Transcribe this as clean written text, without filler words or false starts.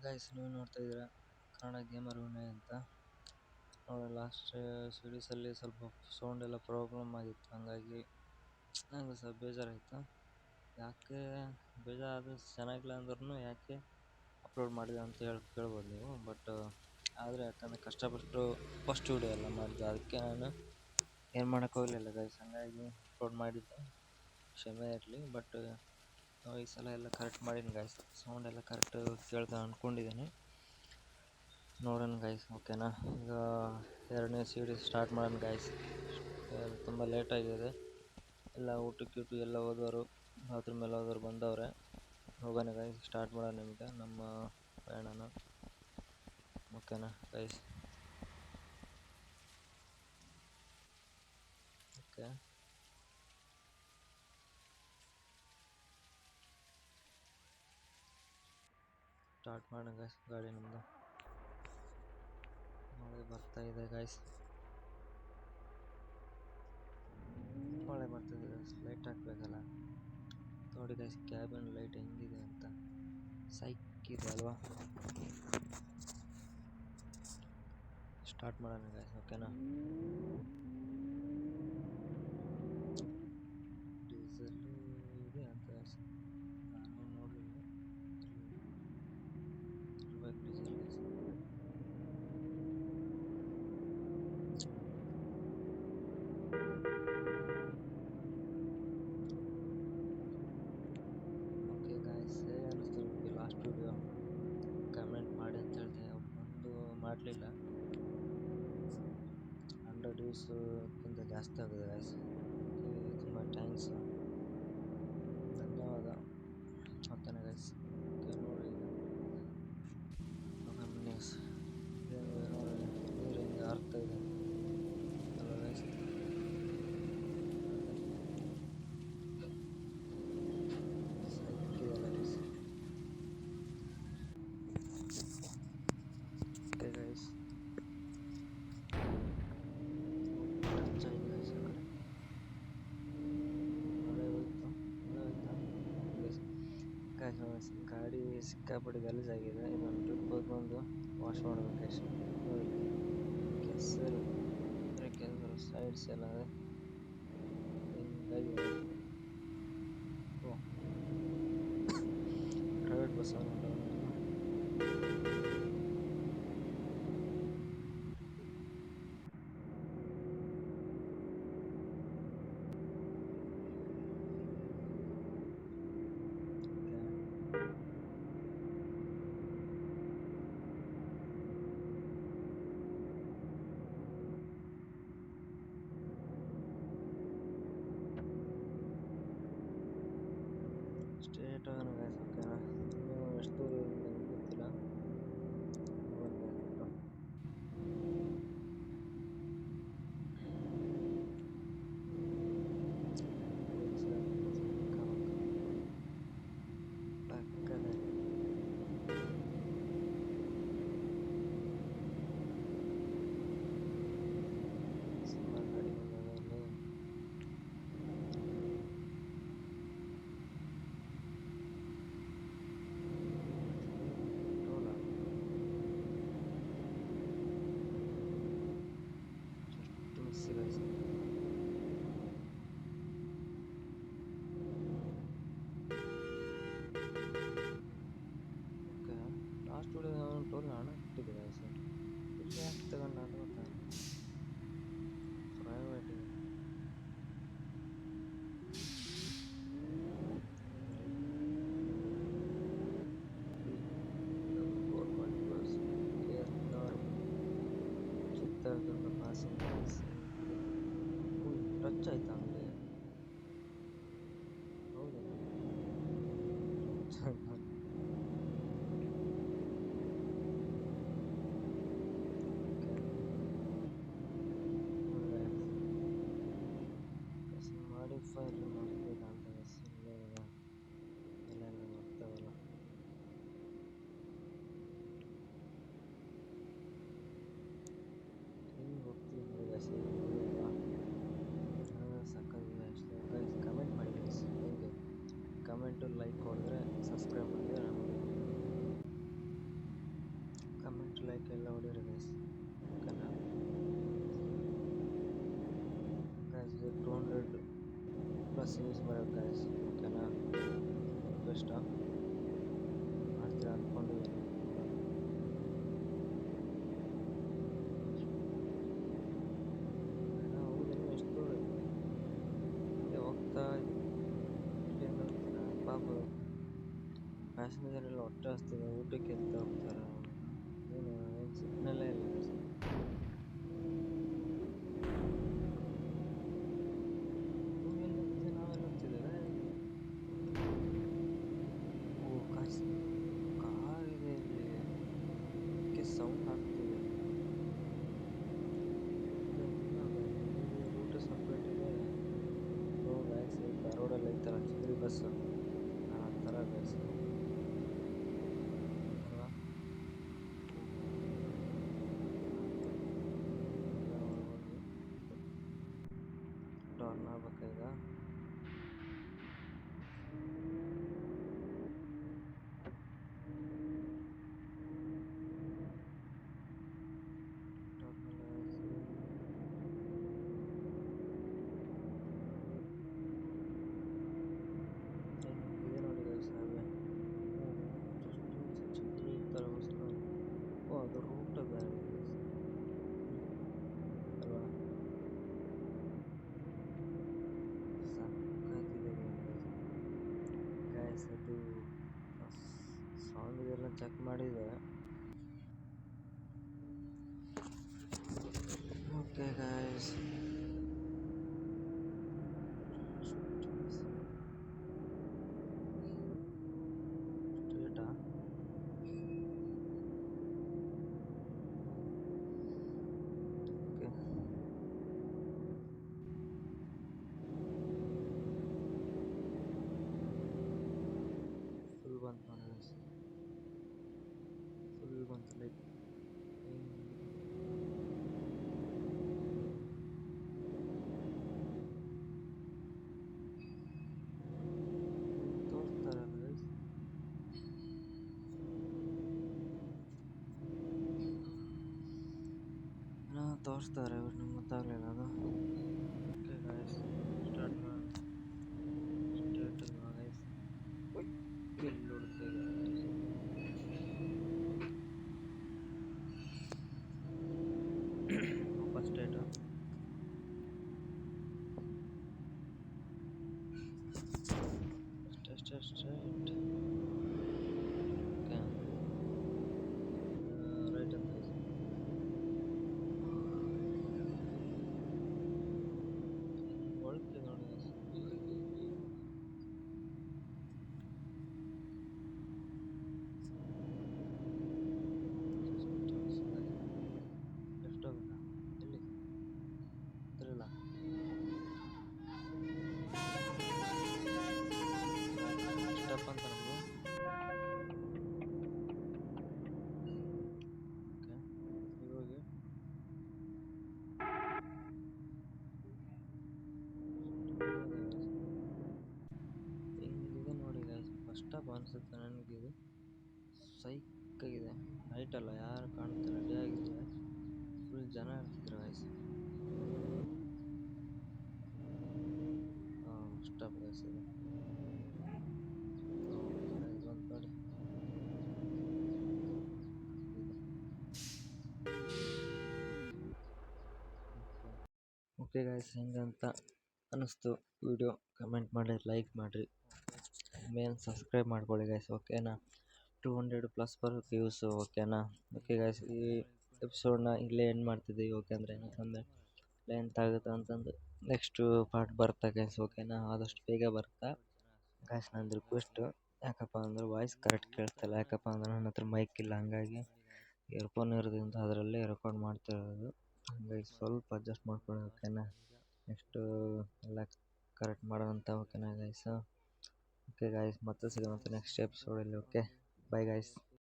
Guys ನೀವು ನೋಡ್ತಾ ಇದ್ದೀರಾ ಕನ್ನಡ ಗೇಮರ್ ವಿನಯ್ ಅಂತ. ಲಾಸ್ಟ್ ಸೀರೀಸಲ್ಲಿ ಸ್ವಲ್ಪ ಸೌಂಡ್ ಎಲ್ಲ ಪ್ರಾಬ್ಲಮ್ ಆಗಿತ್ತು, ಹಂಗಾಗಿ ನಂಗೆ ಸ್ವಲ್ಪ ಬೇಜಾರಾಯಿತು. ಯಾಕೆ ಬೇಜಾರಾದರೂ ಚೆನ್ನಾಗಿಲ್ಲ ಅಂದ್ರೂ ಯಾಕೆ ಅಪ್ಲೋಡ್ ಮಾಡಿದೆ ಅಂತ ಕೇಳ್ಬೋದು ನೀವು. ಬಟ್ ಆದರೆ ಯಾಕಂದರೆ ಕಷ್ಟಪಟ್ಟು ಫಸ್ಟ್ ವಿಡಿಯೋ ಎಲ್ಲ ಮಾಡಿದ್ದು, ಅದಕ್ಕೆ ನಾನು ಏನು ಮಾಡೋಕ್ಕೋಗಲಿಲ್ಲ ಗೈಸ್, ಹಂಗಾಗಿ ಅಪ್ಲೋಡ್ ಮಾಡಿದ್ದೆ, ಕ್ಷಮೆ ಇರಲಿ. ಬಟ್ ಈ ಸಲ ಎಲ್ಲ ಕರೆಕ್ಟ್ ಮಾಡೀನಿ ಗೈಸ್, ಸೌಂಡ್ ಎಲ್ಲ ಕರೆಕ್ಟ್ ಕೇಳ್ತಾ ಅಂದ್ಕೊಂಡಿದ್ದೀನಿ. ನೋಡೋಣ ಗೈಸ್, ಓಕೆನಾ. ಈಗ ಎರಡನೇ ಸೀರೀಸ್ ಸ್ಟಾರ್ಟ್ ಮಾಡೋಣ ಗೈಸ್. ತುಂಬ ಲೇಟಾಗಿದೆ, ಎಲ್ಲ ಊಟಕ್ಕೆ ಎಲ್ಲ ಹೋದವರು, ಬಾತ್ರೂಮ್ ಎಲ್ಲ ಹೋದವರು ಬಂದವ್ರೆ. ಹೋಗೋಣ ಗೈಸ್, ಸ್ಟಾರ್ಟ್ ಮಾಡೋಣ ನಿಮಗೆ ನಮ್ಮ ಪ್ರಯಾಣನ, ಓಕೆನಾ ಗೈಸ್. ಓಕೆ, ಸ್ಟಾರ್ಟ್ ಮಾಡೋಣ ಗೈಸ್. ಗಾಡಿ ನಮ್ಮದು ಮಳೆ ಬರ್ತಾ ಇದೆ ಗೈಸ್, ಮಳೆ ಬರ್ತಿದೆ ಗೈಸ್. ಲೈಟ್ ಹಾಕ್ಬೇಕಲ್ಲ, ನೋಡಿ ಗೈಸ್ ಕ್ಯಾಬಿನ್ ಲೈಟ್ ಹೆಂಗಿದೆ ಅಂತ, ಸೈಕ್ ಇದೆ ಅಲ್ವಾ. ಸ್ಟಾರ್ಟ್ ಮಾಡೋಣ ಗೈಸ್, ಓಕೆನಾ. ಡೀಸೆಲ್ಲು ಇದೆ ಅಂತ ನಾನು ನೋಡಲಿಲ್ಲ, ಇರ್ಬೇಕು ಡೀಸೆಲ್ ಗೈಸ್. ಓಕೆ ಗಾಯ್ಸ್, ಹೇಗೆ ಅನ್ನಿಸ್ತು ನಿಮಗೆ ಲಾಸ್ಟ್ ವಿಡಿಯೋ? ಕಮೆಂಟ್ ಮಾಡಿ ಅಂತ ಹೇಳ್ತೆ. ಒಂದು ಮಾಡಲಿಲ್ಲ, 100 ವ್ಯೂಸ್ಗಿಂತ ಜಾಸ್ತಿ ಆಗಿದೆ ಗಾಯ್ಸ್, ತುಂಬ ಥ್ಯಾಂಕ್ಸ್, ಧನ್ಯವಾದ. ಓಕೆನಾ ಗೈಸ್, ಓಕೆ ನೋಡಿ ನ್ಯೂಸ್ ನೋಡಿ, ನೀರು ಹೆಂಗೆ ಹಾರ್ತಾ ಇದೆ ಅಲ್ಲ ಗೈಸ್. ಸೈಕಿದೆಲ್ಲ ಗೈಸ್. ಓಕೆ ಗೈಸ್, ಟಚ್ ಆಯ್ತು ಗೈಸ್. ಆ ಕಡೆ ಮಳೆ ಹೋಯ್ತಾ ಗೈಸ್. ಗಾಡಿ ಸಿಕ್ಕಾಪಟ್ಟೆ ಗಲೀಜಾಗಿದೆ, ಇದೊಂದು ಟ್ರಿಪ್ ಬಂದು ವಾಶ್ ಮಾಡಬೇಕು ಗೈಸ್. ಕೆಸರು ಕೆಸರು ಸೈಡ್ಸ್ ಎಲ್ಲ ಹಿಂಗಾಗಿ. ಓ, ಪ್ರೈವೇಟ್ ಬಸ್ ಸ್ಟೇಟ್ ಹೋಗೋಣ ಗೈಸ್, ಓಕೆನಾ. ಇನ್ನೂ ಎಷ್ಟು ದೂರ ಇದೆ ನನಗೆ ಗೊತ್ತಿಲ್ಲ. ಪಕ್ಕದಲ್ಲಿ ಸುಮಾರು ಗಾಡಿ ಬಂದದಲ್ಲಿ guys. Okay, last video toll ಹಣ ಕೊಟ್ಟಿದ್ದೆ ಗೈಸ್, ಇಲ್ಲಿ ಯಾಕೆ ತಗೊಂಡು ಅಂತ ಗೊತ್ತಾಗ. Private government bus, Chitradurga passengers. Touch ಆಯ್ತಾ ಹಂಗೆ? ಹೌದಾ, ಮಾಡಿಫೈರ್ ಮಾಡ್ಬೇಕಂತ ಎಲ್ಲೆಲ್ಲ ಬರ್ತಾವಲ್ಲ. ಹಿಂಗೆ ಹೋಗ್ತೀವಿ ನೋಡಿ ಗೈಸ್, ಬರೋಕೆ ಗಾಯ್ಸ್. ಓಕೆನಾ, ರಿಕ್ವೆಸ್ಟಾ ಮಾಡ್ತೀರಾ ಅಂದ್ಕೊಂಡಿದ್ದೀನಿ. ಹೌದೇನು, ಎಷ್ಟು ದೂರ ಐತೆ? ಇಲ್ಲೇ ಹೋಗ್ತಾ ಇದ್ದೀನಿ. ಇಲ್ಲಿಂದ ಪಾಪ ಪ್ಯಾಸೆಂಜರ್ ಎಲ್ಲ ಹೊಟ್ಟೆ ಹಸ್ತಿದೆ, ಊಟಕ್ಕೆ ಅಂತ ಹೋಗ್ತಾರೆ. ಏನು ಸಿಗ್ನಲ್ಲೇ ಇಲ್ಲ guys. ನೀವೆಲ್ಲ ಹೋಗ್ತಿದ್ದೀರಾ, ನಾವೆಲ್ಲ ಹೋಗ್ತಿದ್ದೀರಾ? ಓ ಕಾಸ್ ಕಾರ್ ಇದೆ ಇಲ್ಲಿ, ಅದಕ್ಕೆ ಸೌಂಡ್ ಆಗ್ತಿದೆ. ರೂಟ್ ಸಪ್ರೇಟ್ ಇದೆ. ಓ ಗಾಯ್ಸ್, ಧಾರವಾಡಲ್ಲಿ ಐತಲ್ಲ ಚಿದ್ರಿ ಬಸ್, ಆ ಥರ ಗಾಯ್ಸ್ ಅಲ್ವಾ. ಟರ್ನ್ ಆಗ್ಬೇಕಾಗ ಇದೆ ನೋಡಿ ಗಾಯ್ಸ್ ಹಾಗೆ. ಚಿದ್ರಿ ಥರ ಬಸ್. ಓ ಅದು ರೂಟ್ ಅದ ಅಲ್ವಾ, ಸಾಕಾಗ್ತಿದೆ ಗಾಯ್ಸ್. ಅದು ಸೌಂಡ್ ಇದೆಲ್ಲ ಚೆಕ್ ಮಾಡಿದೆ. ಓಕೆ ಗಾಯ್ಸ್, ಸ್ಟ್ರೇಟಾ ಓಕೆ. ಫುಲ್ ಬಂತು ನೋಡಿ ಗಾಯ್ಸ್, ಫುಲ್ ಬಂತು ಲೈಕ್ ತೋರಿಸ್ತಾರಲ್ಲ ಗೈಸ್. ತೋರಿಸ್ತಾರೆ ಬಟ್ ನಂಗೆ ಗೊತ್ತಾಗಲಿಲ್ಲ ಅದು. ಓಕೆ ಗಾಯ್ಸ್, ಸ್ಟಾರ್ಟ್ ಸ್ಟೇಟ್ ಅಲ್ವಾ ಗೈಸ್. ಎಲ್ಲಿ ಹೊಡ್ತೆ ಗಾಯ್ಸ್, ವಾಪಸ್ ಸ್ಟೇಟು. Straight okay. ರೈಟ್ ಅಂತ ಗೈಸ್. ಹೊಳ್ತೆ ನೋಡಿ ಗೈಸ್. ಲೆಫ್ಟ್ ಹೋಗ್ಬೇಕಾ, ಎಲ್ಲಿ ಗೊತ್ತಿರಲಿಲ್ಲ. ಸ್ಟೆಪ್ ಅಂತ ನಮಗೆ. ಓಕೆ ಇವಾಗ ಹಿಂಗಿದೆ ನೋಡಿ ಗಾಯ್ಸ್. ಫಸ್ಟ್ ಸ್ಟಾಪ್ ಅನಿಸುತ್ತೆ ನನಗಿದು. ಸೈಕಾಗಿದೆ, ನೈಟಲ್ಲ ಯಾರು ಕಾಣ್ತಾರೆ, ರೆಡಿ ಆಗಿದೆ, ಫುಲ್ ಜನ ಇರ್ತಿದ್ರು ಗಾಯ್ಸ್. ಸ್ಟಾಪ್ ಗಾಯ್ಸ್ ಇದು. ಬಂತು ನೋಡಿ ಇದು. ಓಕೆ ಗಾಯ್ಸ್, ಹೆಂಗಂತ ಅನ್ನಿಸ್ತು ವಿಡಿಯೋ ಕಮೆಂಟ್ ಮಾಡಿ, ಲೈಕ್ ಮಾಡಿರಿ, ಮೇನ್ ಸಬ್ಸ್ಕ್ರೈಬ್ ಮಾಡ್ಕೊಳ್ಳಿ ಗಾಯ್ಸ್. ಓಕೆನಾ, 200+ ಬರೋಕ್ಕೆ ವ್ಯೂಸು. ಓಕೆನಾ. ಓಕೆ ಗಾಯ್ಸ್, ಈ ಎಪಿಸೋಡ್ನ ಇಲ್ಲೇ ಎಂಡ್ ಮಾಡ್ತಿದ್ದೀವಿ. ಓಕೆ ಅಂದರೆ ಯಾಕಂದರೆ ಲೆಂತ್ ಆಗುತ್ತೆ ಅಂತಂದು ನೆಕ್ಸ್ಟು ಪಾರ್ಟ್ ಬರುತ್ತೆ ಗೈಸ್. ಓಕೆನಾ, ಆದಷ್ಟು ಬೇಗ ಬರುತ್ತೆ ಗಾಯ್ಸ್. ನಂದು ರಿಕ್ವೆಸ್ಟು, ಯಾಕಪ್ಪ ಅಂದರೆ ವಾಯ್ಸ್ ಕರೆಕ್ಟ್ ಕೇಳ್ತಿಲ್ಲ. ಯಾಕಪ್ಪ ಅಂದರೆ ನನ್ನ ಹತ್ರ ಮೈಕ್ ಇಲ್ಲ, ಹಂಗಾಗಿ ಇಯರ್ಫೋನ್ ಇರೋದ್ರಿಂದ ಅದರಲ್ಲೇ ರೆಕಾರ್ಡ್ ಮಾಡ್ತಿರೋದು. ಹಂಗಾಗಿ ಸ್ವಲ್ಪ ಅಡ್ಜಸ್ಟ್ ಮಾಡ್ಕೊಳ್ಳಿ. ಓಕೆನಾ, ನೆಕ್ಸ್ಟು ಎಲ್ಲ ಕರೆಕ್ಟ್ ಮಾಡೋವಂಥ. ಓಕೆನಾ ಗೈಸ್. ಓಕೆ ಗಾಯ್ಸ್, ಮತ್ತೆ ಸಿಗೋಣ ನೆಕ್ಸ್ಟ್ ಎಪಿಸೋಡಲ್ಲಿ. Okay, bye guys.